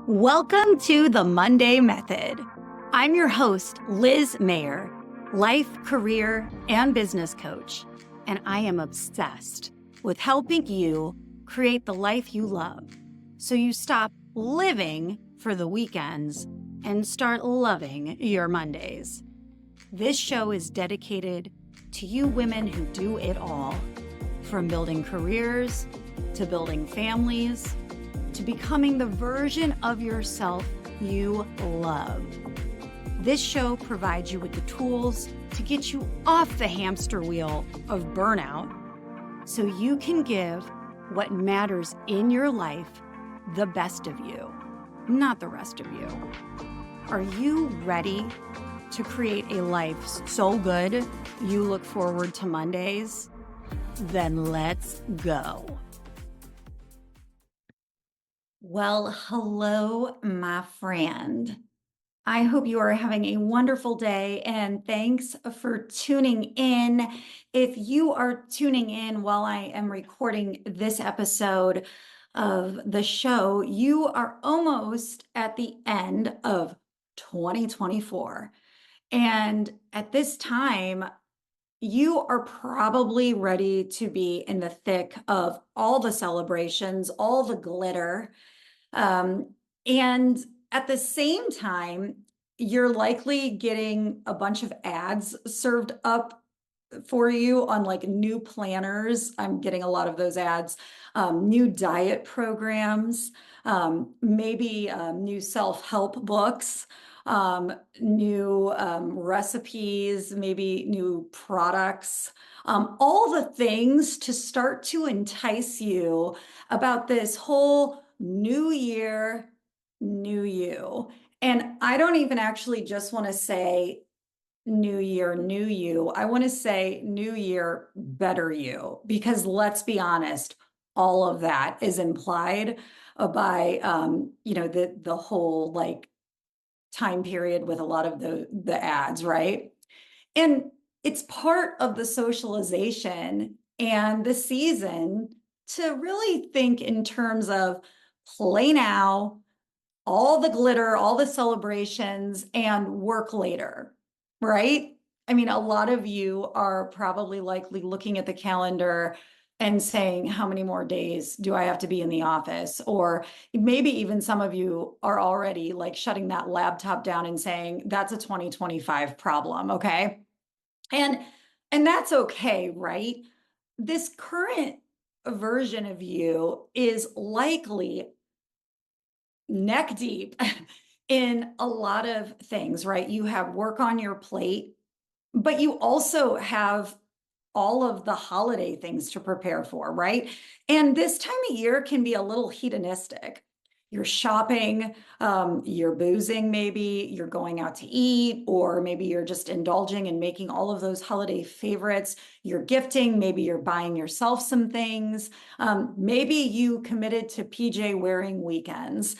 Welcome to the Monday Method. I'm your host, Liz Mayer, life, career, and business coach, and I am obsessed with helping you create the life you love so you stop living for the weekends and start loving your Mondays. This show is dedicated to you women who do it all, from building careers to building families to becoming the version of yourself you love. This show provides you with the tools to get you off the hamster wheel of burnout so you can give what matters in your life the best of you, not the rest of you. Are you ready to create a life so good you look forward to Mondays? Then let's go. Well, hello, my friend. I hope you are having a wonderful day, and thanks for tuning in. If you are tuning in while I am recording this episode of the show, you are almost at the end of 2024. And at this time, you are probably ready to be in the thick of all the celebrations, all the glitter. And at the same time, you're likely getting a bunch of ads served up for you on like new planners. I'm getting a lot of those ads, new diet programs, maybe new self-help books, new recipes, maybe new products, all the things to start to entice you about this whole new year, new you. And I don't even actually just want to say new year, new you. I want to say new year, better you, because let's be honest, all of that is implied by, the whole like time period with a lot of the ads, right? And it's part of the socialization and the season to really think in terms of play now, all the glitter, all the celebrations, and work later, right? I mean, a lot of you are probably likely looking at the calendar and saying, how many more days do I have to be in the office? Or maybe even some of you are already like shutting that laptop down and saying, that's a 2025 problem, okay? And that's okay, right? This current version of you is likely neck deep in a lot of things, right? You have work on your plate, but you also have all of the holiday things to prepare for, right? And this time of year can be a little hedonistic. You're shopping, you're boozing, maybe you're going out to eat, or maybe you're just indulging and making all of those holiday favorites. You're gifting, maybe you're buying yourself some things. Maybe you committed to PJ wearing weekends,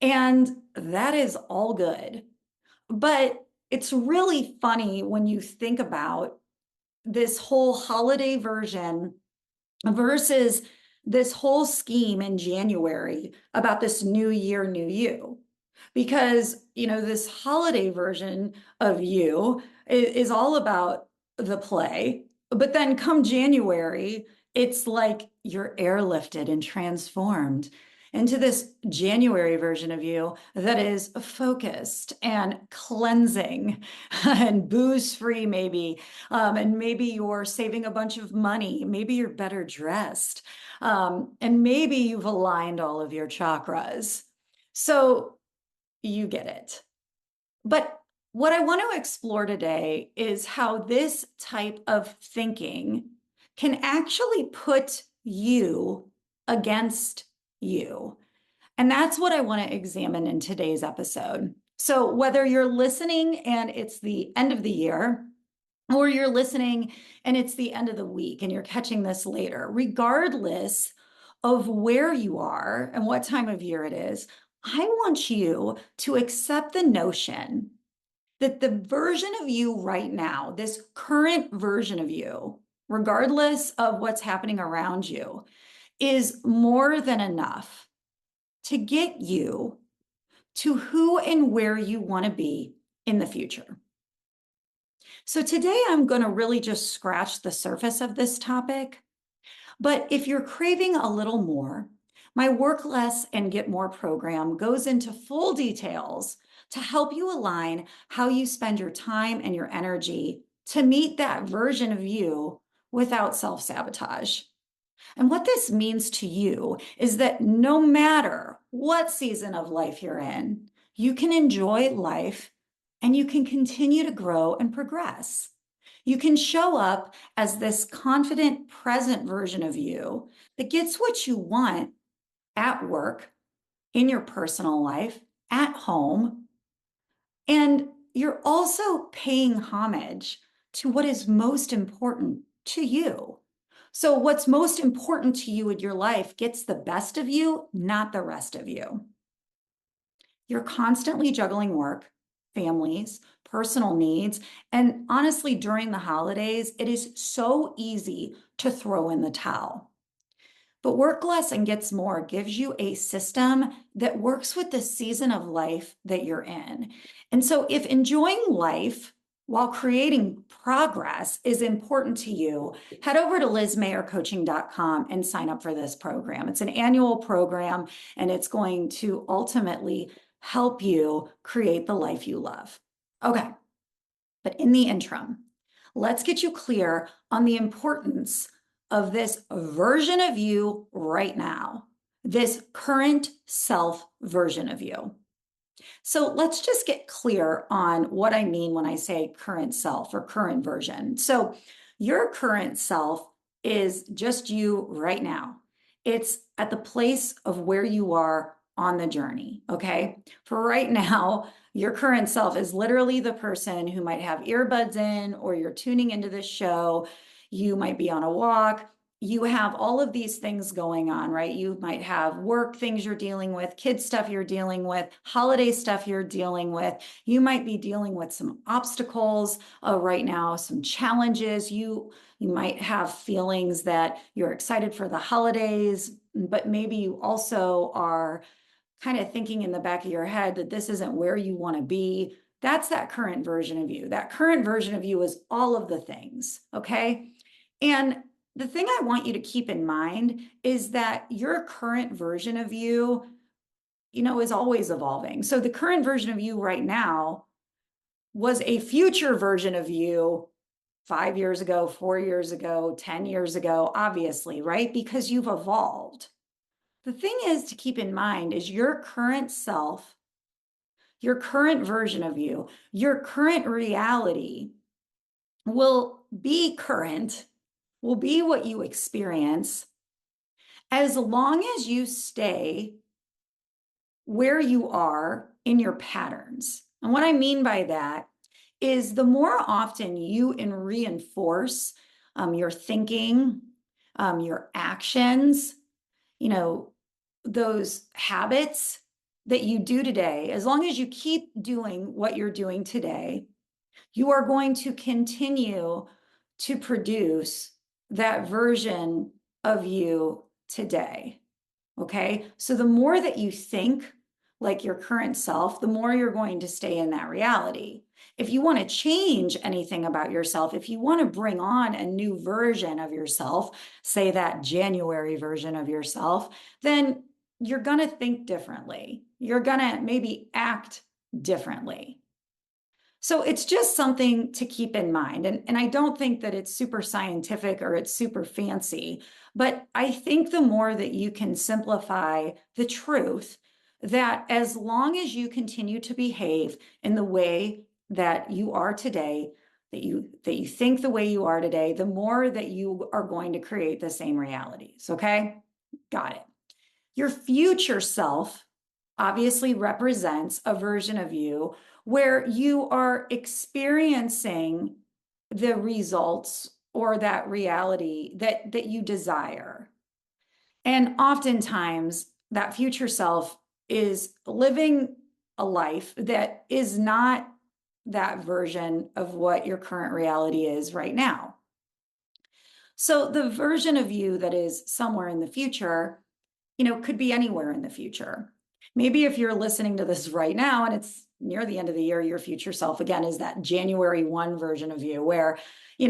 and that is all good. But it's really funny when you think about this whole holiday version versus this whole scheme in January about this new year, new you. Because, this holiday version of you is all about the play. But then come January, it's like you're airlifted and transformed into this January version of you that is focused and cleansing and booze free, maybe. And maybe you're saving a bunch of money. Maybe you're better dressed. And maybe you've aligned all of your chakras. So you get it. But what I want to explore today is how this type of thinking can actually put you against you. And that's what I want to examine in today's episode. So whether you're listening and it's the end of the year, or you're listening and it's the end of the week and you're catching this later, regardless of where you are and what time of year it is, I want you to accept the notion that the version of you right now, this current version of you, regardless of what's happening around you, is more than enough to get you to who and where you want to be in the future. So today I'm going to really just scratch the surface of this topic. But if you're craving a little more, my Work Less and Get More program goes into full details to help you align how you spend your time and your energy to meet that version of you without self-sabotage. And what this means to you is that no matter what season of life you're in, you can enjoy life and you can continue to grow and progress. You can show up as this confident, present version of you that gets what you want at work, in your personal life, at home. And you're also paying homage to what is most important to you. So, what's most important to you in your life gets the best of you, not the rest of you. You're constantly juggling work, families, personal needs, and honestly, during the holidays, it is so easy to throw in the towel. But Work Less and Gets More gives you a system that works with the season of life that you're in. And so, if enjoying life while creating progress is important to you, head over to lizmayercoaching.com and sign up for this program. It's an annual program, and it's going to ultimately help you create the life you love. Okay, but in the interim, let's get you clear on the importance of this version of you right now, this current self version of you. So let's just get clear on what I mean when I say current self or current version. So your current self is just you right now. It's at the place of where you are on the journey, okay? For right now, your current self is literally the person who might have earbuds in, or you're tuning into this show. You might be on a walk. You have all of these things going on, right? You might have work things you're dealing with, kids stuff you're dealing with, holiday stuff you're dealing with. You might be dealing with some obstacles right now, some challenges. You might have feelings that you're excited for the holidays, but maybe you also are kind of thinking in the back of your head that this isn't where you want to be. That's that current version of you. That current version of you is all of the things, okay? And the thing I want you to keep in mind is that your current version of you, is always evolving. So the current version of you right now was a future version of you 5 years ago, 4 years ago, 10 years ago, obviously, right? Because you've evolved. The thing is to keep in mind is your current self, your current version of you, your current reality will be current, will be what you experience as long as you stay where you are in your patterns. And what I mean by that is the more often you reinforce your thinking, your actions, those habits that you do today, as long as you keep doing what you're doing today, you are going to continue to produce that version of you today. Okay. So the more that you think like your current self, the more you're going to stay in that reality. If you want to change anything about yourself, if you want to bring on a new version of yourself, say that January version of yourself, then you're going to think differently. You're going to maybe act differently. So it's just something to keep in mind. And I don't think that it's super scientific or it's super fancy, but I think the more that you can simplify the truth, that as long as you continue to behave in the way that you are today, that you think the way you are today, the more that you are going to create the same realities. Okay? Got it. Your future self obviously represents a version of you where you are experiencing the results or that reality that you desire. And oftentimes, that future self is living a life that is not that version of what your current reality is right now. So the version of you that is somewhere in the future, could be anywhere in the future. Maybe if you're listening to this right now and it's near the end of the year, your future self again is that January 1 version of you where,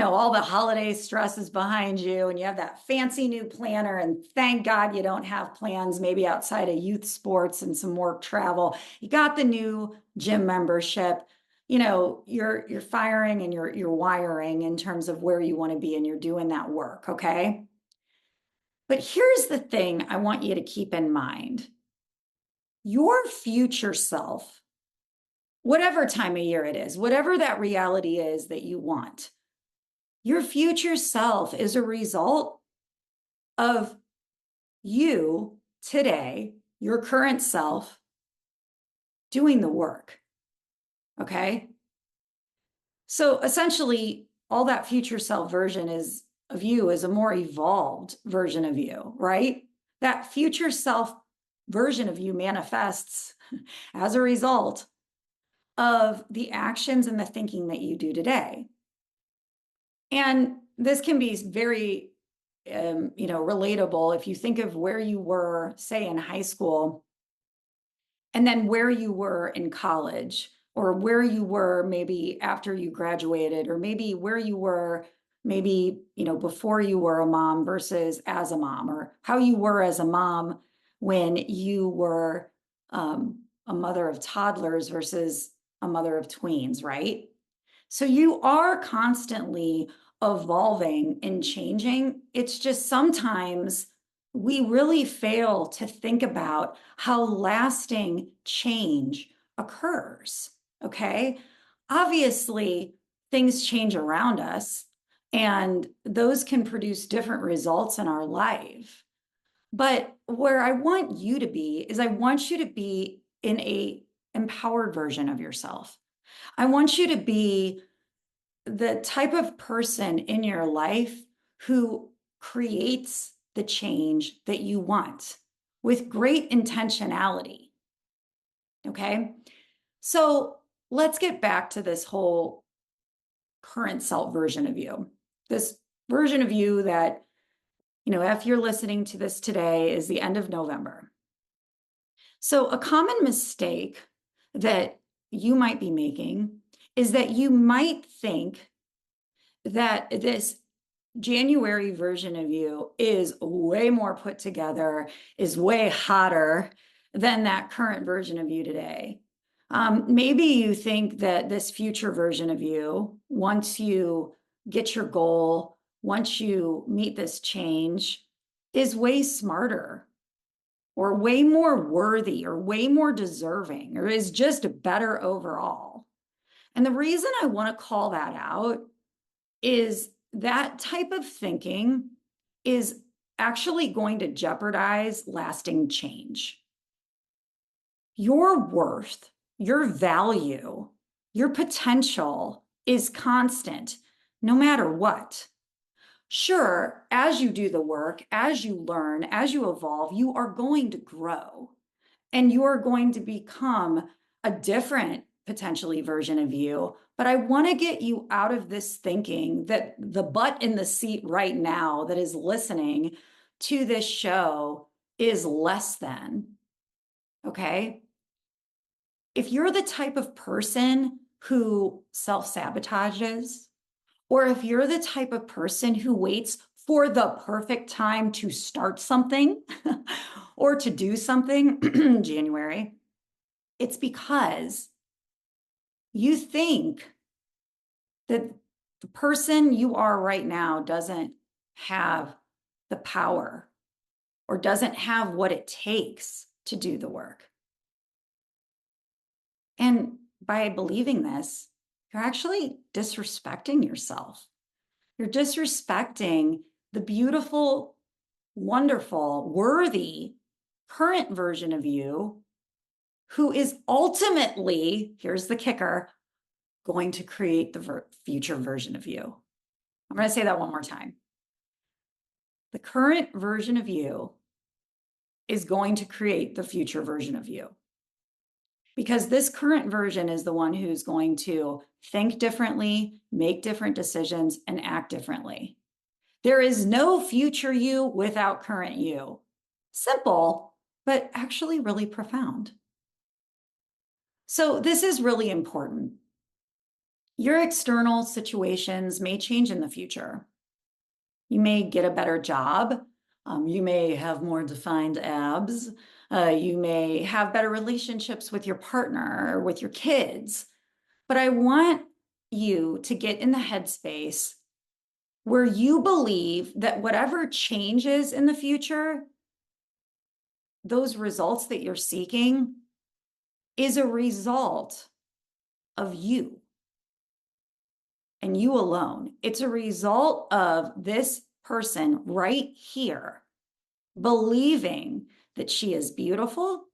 all the holiday stress is behind you and you have that fancy new planner. And thank God you don't have plans maybe outside of youth sports and some work travel. You got the new gym membership. You're firing and you're wiring in terms of where you want to be and you're doing that work, okay? But here's the thing I want you to keep in mind. Your future self, whatever time of year it is, whatever that reality is that you want, your future self is a result of you today, your current self, doing the work. Okay. So essentially, all that future self version of you is a more evolved version of you, right? That future self version of you manifests as a result of the actions and the thinking that you do today. And this can be very, relatable if you think of where you were, say, in high school, and then where you were in college, or where you were maybe after you graduated, or maybe where you were maybe, before you were a mom versus as a mom, or how you were as a mom when you were a mother of toddlers versus a mother of tweens, right? So you are constantly evolving and changing. It's just sometimes we really fail to think about how lasting change occurs. Okay. Obviously, things change around us, and those can produce different results in our life. But where I want you to be is I want you to be in a empowered version of yourself. I want you to be the type of person in your life who creates the change that you want with great intentionality. Okay. So let's get back to this whole current self version of you. This version of you that, if you're listening to this today, is the end of November. So a common mistake that you might be making is that you might think that this January version of you is way more put together, is way hotter than that current version of you today. Maybe you think that this future version of you, once you get your goal, once you meet this change, is way smarter or way more worthy or way more deserving or is just better overall. And the reason I want to call that out is that type of thinking is actually going to jeopardize lasting change. Your worth, your value, your potential is constant, no matter what. Sure, as you do the work, as you learn, as you evolve, you are going to grow and you are going to become a different potentially version of you. But I want to get you out of this thinking that the butt in the seat right now that is listening to this show is less than. Okay. If you're the type of person who self-sabotages, or if you're the type of person who waits for the perfect time to start something or to do something in January, it's because you think that the person you are right now doesn't have the power or doesn't have what it takes to do the work. And by believing this, you're actually disrespecting yourself. You're disrespecting the beautiful, wonderful, worthy current version of you who is ultimately, here's the kicker, going to create the future version of you. I'm going to say that one more time. The current version of you is going to create the future version of you. Because this current version is the one who's going to think differently, make different decisions, and act differently. There is no future you without current you. Simple, but actually really profound. So this is really important. Your external situations may change in the future. You may get a better job. You may have more defined abs. You may have better relationships with your partner or with your kids. But I want you to get in the headspace where you believe that whatever changes in the future, those results that you're seeking is a result of you and you alone. It's a result of this person right here believing that she is beautiful,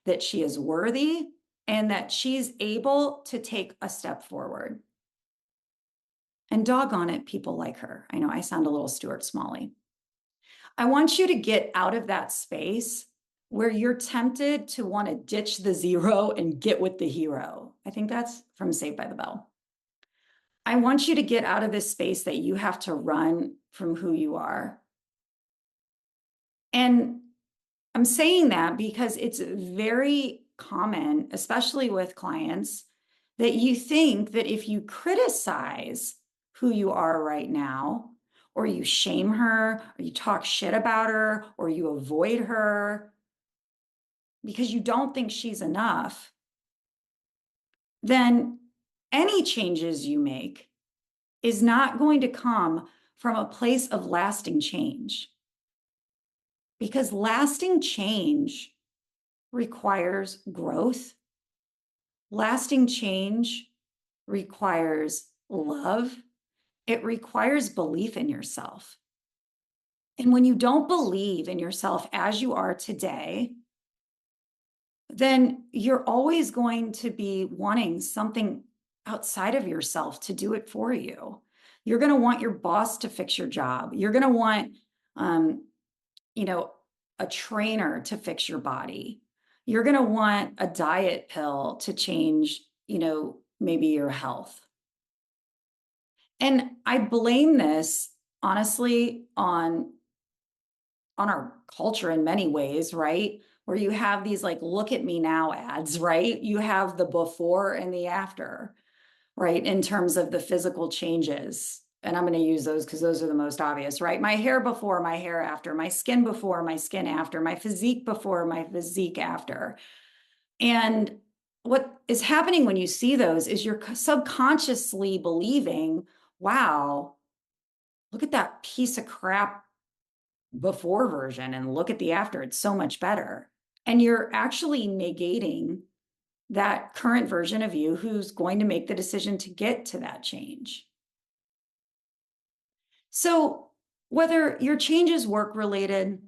that she is worthy, and that she's able to take a step forward. And doggone it, people like her. I know I sound a little Stuart Smalley. I want you to get out of that space where you're tempted to want to ditch the zero and get with the hero. I think that's from Saved by the Bell. I want you to get out of this space that you have to run from who you are. And I'm saying that because it's very common, especially with clients, that you think that if you criticize who you are right now, or you shame her, or you talk shit about her, or you avoid her because you don't think she's enough, then any changes you make is not going to come from a place of lasting change. Because lasting change requires growth. Lasting change requires love. It requires belief in yourself. And when you don't believe in yourself as you are today, then you're always going to be wanting something outside of yourself to do it for you. You're going to want your boss to fix your job. You're going to want, you know, a trainer to fix your body. You're going to want a diet pill to change, you know, maybe your health. And I blame this honestly on our culture in many ways, right? Where you have these like, look at me now ads, right? You have the before and the after, right? In terms of the physical changes. And I'm going to use those because those are the most obvious, right? My hair before, my hair after, my skin before, my skin after, my physique before, my physique after. And what is happening when you see those is you're subconsciously believing, wow, look at that piece of crap before version and look at the after. It's so much better. And you're actually negating that current version of you who's going to make the decision to get to that change. So whether your change is work related,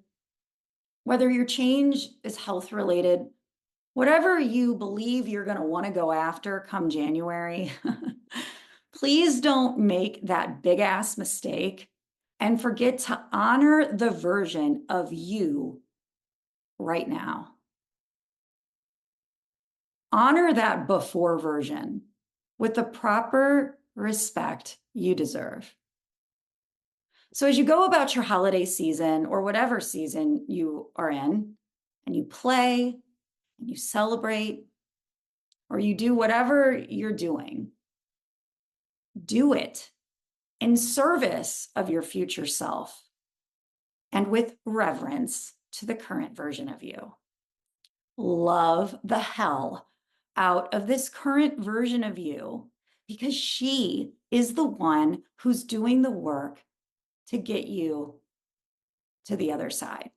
whether your change is health related, whatever you believe you're going to want to go after come January, please don't make that big ass mistake and forget to honor the version of you right now. Honor that before version with the proper respect you deserve. So as you go about your holiday season or whatever season you are in, and you play and you celebrate, or you do whatever you're doing, do it in service of your future self and with reverence to the current version of you. Love the hell out of this current version of you because she is the one who's doing the work to get you to the other side.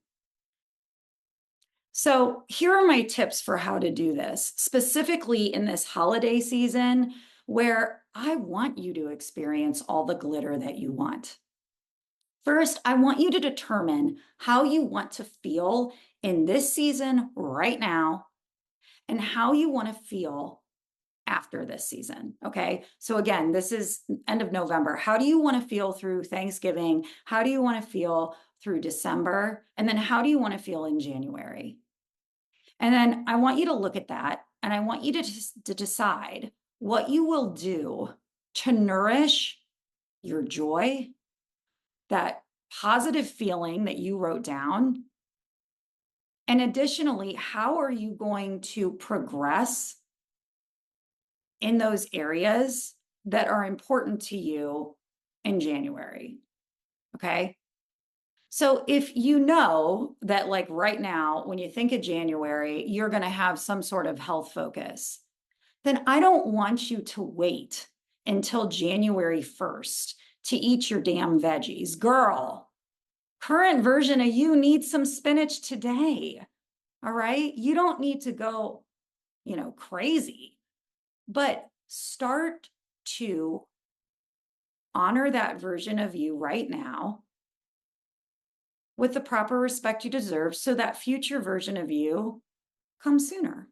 So here are my tips for how to do this, specifically in this holiday season where I want you to experience all the glitter that you want. First, I want you to determine how you want to feel in this season right now and how you want to feel after this season. Okay. So again, this is end of November. How do you want to feel through Thanksgiving? How do you want to feel through December? And then how do you want to feel in January? And then I want you to look at that and I want you to decide what you will do to nourish your joy, that positive feeling that you wrote down, And additionally, how are you going to progress in those areas that are important to you in January? Okay. So if you know that, like right now, when you think of January, you're going to have some sort of health focus, then I don't want you to wait until January 1st to eat your damn veggies. Girl, current version of you needs some spinach today. All right. You don't need to go, crazy, but start to honor that version of you right now with the proper respect you deserve so that future version of you comes sooner.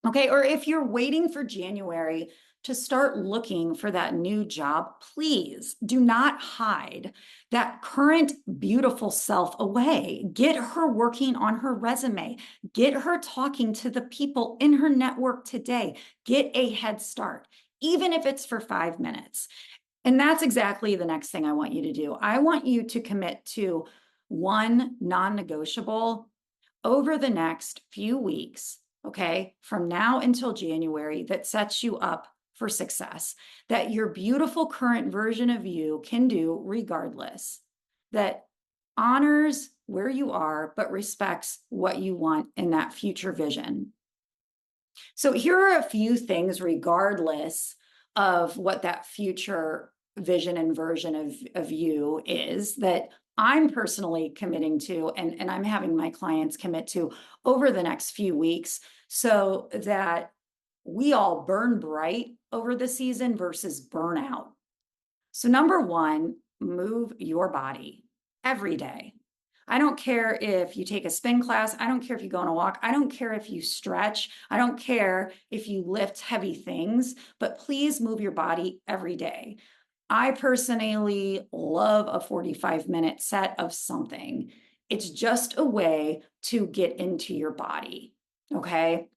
Okay. Or if you're waiting for January to start looking for that new job, please do not hide that current beautiful self away. Get her working on her resume. Get her talking to the people in her network today. Get a head start, even if it's for 5 minutes. And that's exactly the next thing I want you to do. I want you to commit to one non-negotiable over the next few weeks, okay, from now until January, that sets you up for success, that your beautiful current version of you can do regardless, that honors where you are, but respects what you want in that future vision. So here are a few things, regardless of what that future vision and version of you is, that I'm personally committing to, and I'm having my clients commit to over the next few weeks, so that we all burn bright over the season versus burnout. So number one, move your body every day. I don't care if you take a spin class. I don't care if you go on a walk. I don't care if you stretch. I don't care if you lift heavy things, but please move your body every day. I personally love a 45-minute set of something. It's just a way to get into your body, okay?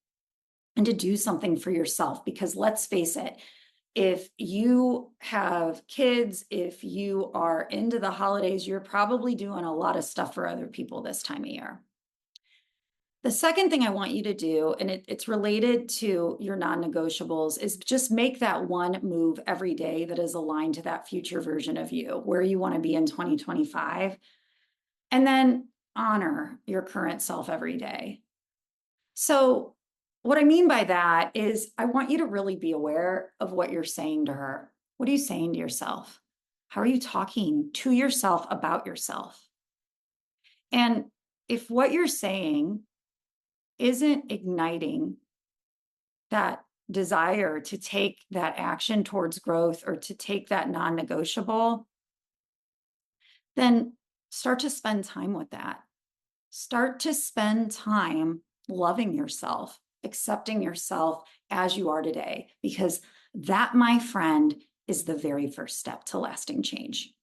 And to do something for yourself, because let's face it, if you have kids, if you are into the holidays, you're probably doing a lot of stuff for other people this time of year. The second thing I want you to do, and it's related to your non-negotiables, is just make that one move every day that is aligned to that future version of you, where you want to be in 2025. And then honor your current self every day. So what I mean by that is I want you to really be aware of what you're saying to her. What are you saying to yourself? How are you talking to yourself about yourself? And if what you're saying isn't igniting that desire to take that action towards growth or to take that non-negotiable, then start to spend time with that. Start to spend time loving yourself, accepting yourself as you are today, because that, my friend, is the very first step to lasting change.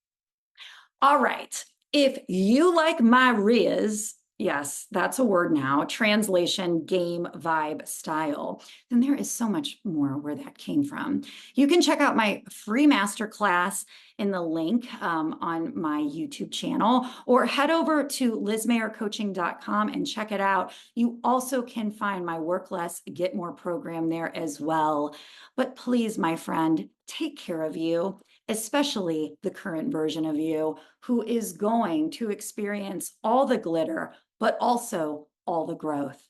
All right. If you like my Riz, yes, that's a word now, translation, game, vibe, style, then there is so much more where that came from. You can check out my free masterclass in the link on my YouTube channel, or head over to lizmayercoaching.com and check it out. You also can find my Work Less, Get More program there as well. But please, my friend, take care of you, especially the current version of you who is going to experience all the glitter, but also all the growth.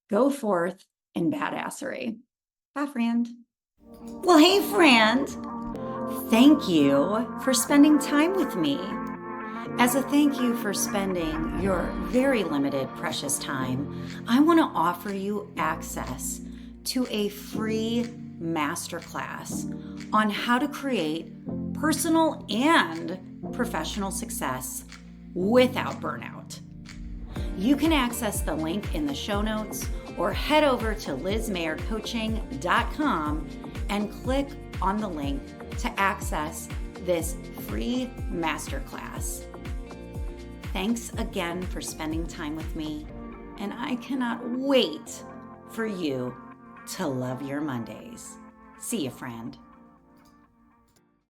Go forth in badassery. Bye, friend. Well, hey, friend. Thank you for spending time with me. As a thank you for spending your very limited, precious time, I want to offer you access to a free masterclass on how to create personal and professional success without burnout. You can access the link in the show notes or head over to lizmayercoaching.com and click on the link to access this free masterclass. Thanks again for spending time with me, and I cannot wait for you to love your Mondays. See you, friend.